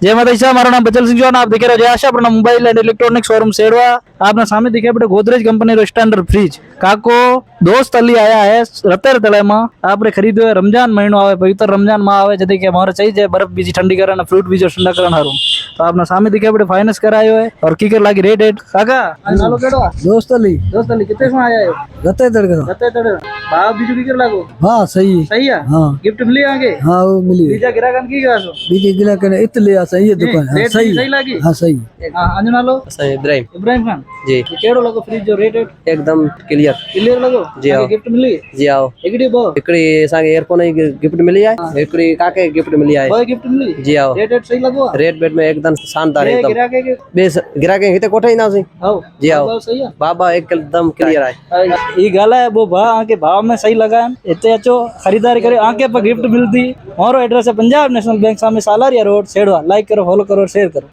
जय माता ईसा, मारो नाम बचल सिंह चौहान, आप देख रहे हो जय आशा अपना mobile and electronic showroom Sedwa. आपने सामने दिखे बेटे गोदरेज कंपनी रो स्टैंडर्ड फ्रिज काको दोस्त अली आया है रतेर तले में आपने खरीदो है। रमजान महीनो आवे, पवित्र रमजान माह आवे जदी के मारे चाहिए बर्फ बीजी ठंडी करना फ्रूट बीजो ठंडा करना हारू। तो आपने सामने दिखे बेटे फाइनेंस करायो है और कीकर लागी रेट रेट काका नालो केड़ो दोस्त अली कितने से आया है रते तड़के रते तड़े भाव बीजो कीकर लागो हाँ सही सही है। हाँ गिफ्ट मिली आगे हाँ वो मिली बीजा गिराकन की गासो बीजे गिला करने इतने सही है दुकान हाँ, रेट सही सही लागी हाँ सही हां अंजना लो सही इब्राहिम इब्राहिम खान जी ये केड़ो लगो फ्रिज जो रेट एकदम क्लियर क्लियर लगो जी हाँ। गिफ्ट मिली जी आओ एकड़ी बो हिकड़ी असांखे एयरफोन जी गिफ्ट मिली आहे हिकड़ी काके गिफ्ट मिली आहे बो गिफ्ट मिली जी आओ रेट रेट सही लगो रेट बेट में एकदम शानदार ये एकदम गिराके के बेस गिराके हिते कोठे ईंदासीं आओ जी आओ भाव सही है बाबा एकदम क्लियर आहे ये गल है वो भाव आके भाव में सही लगान इतने अच्छो खरीदारी करे आके पर गिफ्ट मिलती। हमारो एड्रेस है पंजाब नेशनल बैंक सामने सालारिया रोड सेड़वा। लाइक करो फॉलो करो शेयर करो।